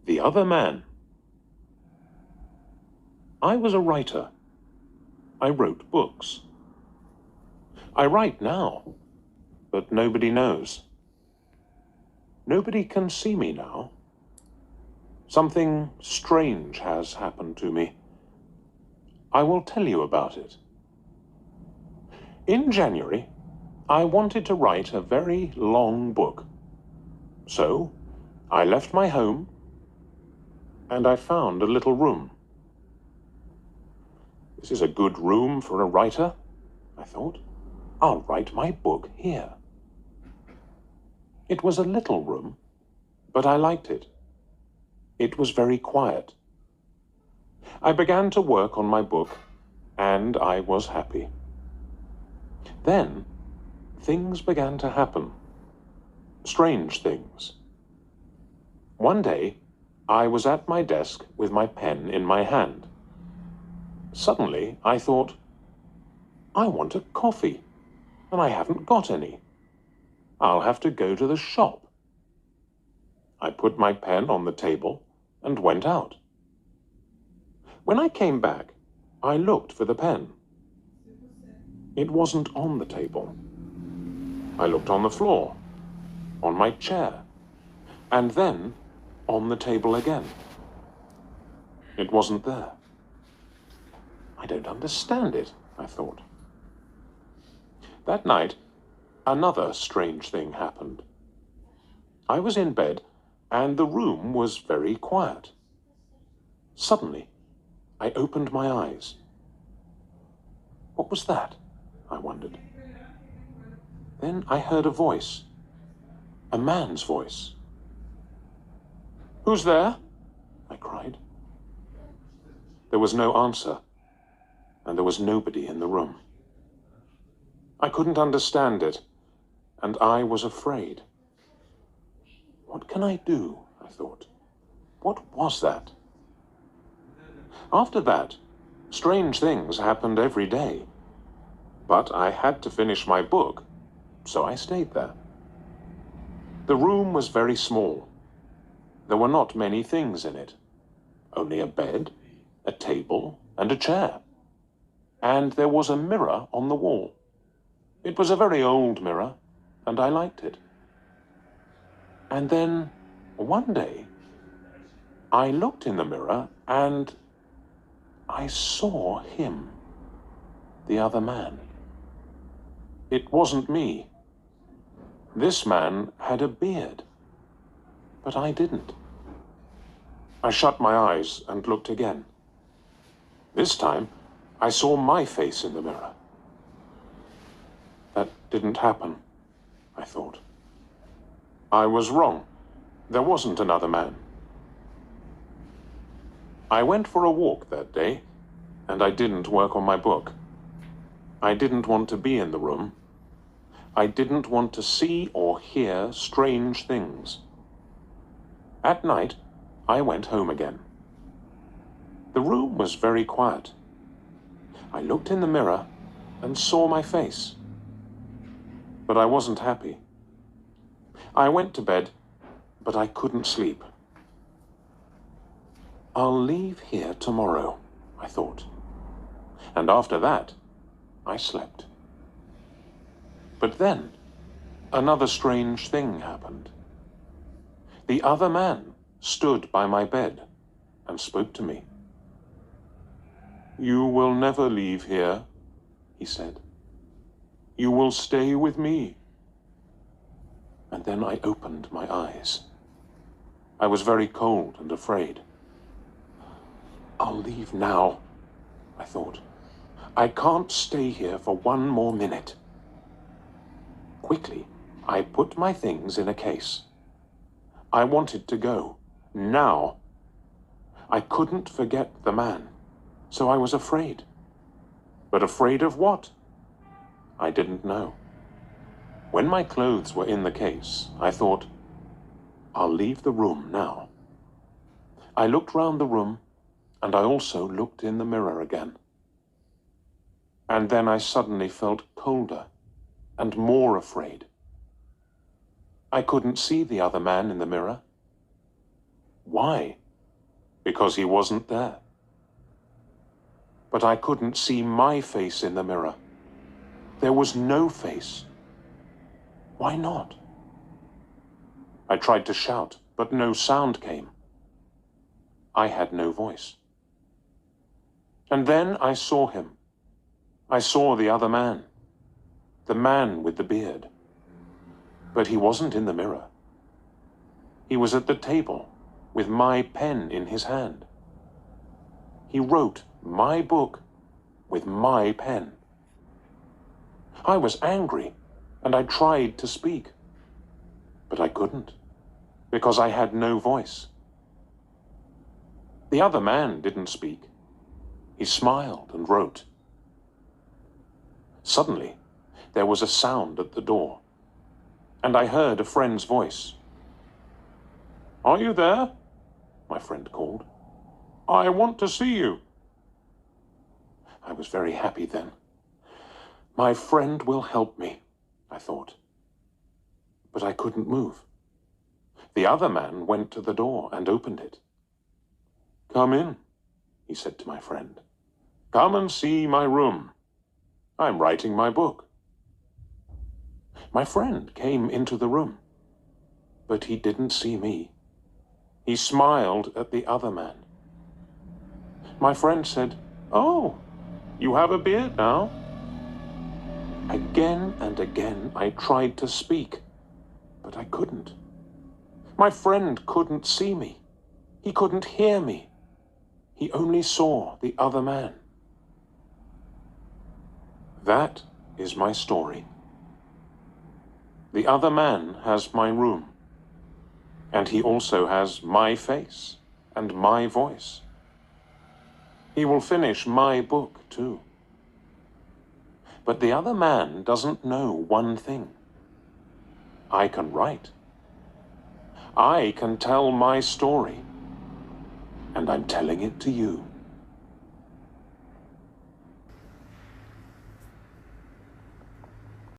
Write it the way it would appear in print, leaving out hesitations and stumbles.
The Other Man. I was a writer. I wrote books. I write now, but nobody knows. Nobody can see me now. Something strange has happened to me. I will tell you about it. In January, I wanted to write a very long book. So, I left my home, and I found a little room. This is a good room for a writer, I thought. I'll write my book here. It was a little room, but I liked it. It was very quiet. I began to work on my book, and I was happy. Then, things began to happen. Strange things. One day, I was at my desk with my pen in my hand. Suddenly, I thought, I want a coffee, and I haven't got any. I'll have to go to the shop. I put my pen on the table and went out. When I came back, I looked for the pen. It wasn't on the table. I looked on the floor, on my chair, and then on the table again. It wasn't there. I don't understand it, I thought. That night, another strange thing happened. I was in bed, and the room was very quiet. Suddenly, I opened my eyes. What was that? I wondered. Then I heard a voice, a man's voice. Who's there? I cried. There was no answer, and there was nobody in the room. I couldn't understand it, and I was afraid. What can I do? I thought. What was that? After that, strange things happened every day. But I had to finish my book, so I stayed there. The room was very small. There were not many things in it. Only a bed, a table, and a chair. And there was a mirror on the wall. It was a very old mirror, and I liked it. And then, one day, I looked in the mirror, and I saw him, the other man. It wasn't me. This man had a beard, but I didn't. I shut my eyes and looked again. This time, I saw my face in the mirror. That didn't happen, I thought. I was wrong. There wasn't another man. I went for a walk that day, and I didn't work on my book. I didn't want to be in the room. I didn't want to see or hear strange things. At night, I went home again. The room was very quiet. I looked in the mirror and saw my face. But I wasn't happy. I went to bed, but I couldn't sleep. I'll leave here tomorrow, I thought. And after that, I slept. But then, another strange thing happened. The other man stood by my bed and spoke to me. You will never leave here, he said. You will stay with me. And then I opened my eyes. I was very cold and afraid. I'll leave now, I thought. I can't stay here for one more minute. Quickly, I put my things in a case. I wanted to go, now. I couldn't forget the man, so I was afraid. But afraid of what? I didn't know. When my clothes were in the case, I thought, I'll leave the room now. I looked round the room, and I also looked in the mirror again. And then I suddenly felt colder and more afraid. I couldn't see the other man in the mirror. Why? Because he wasn't there. But I couldn't see my face in the mirror. There was no face. Why not? I tried to shout, but no sound came. I had no voice. And then I saw him. I saw the other man. The man with the beard. But he wasn't in the mirror. He was at the table with my pen in his hand. He wrote my book with my pen. I was angry, and I tried to speak. But I couldn't, because I had no voice. The other man didn't speak. He smiled and wrote. Suddenly, there was a sound at the door, and I heard a friend's voice. "Are you there?" my friend called. "I want to see you." I was very happy then. My friend will help me, I thought. But I couldn't move. The other man went to the door and opened it. "Come in," he said to my friend. "Come and see my room. I'm writing my book." My friend came into the room, but he didn't see me. He smiled at the other man. My friend said, "Oh, you have a beard now?" Again and again I tried to speak, but I couldn't. My friend couldn't see me. He couldn't hear me. He only saw the other man. That is my story. The other man has my room, and he also has my face and my voice. He will finish my book too. But the other man doesn't know one thing. I can write. I can tell my story, and I'm telling it to you.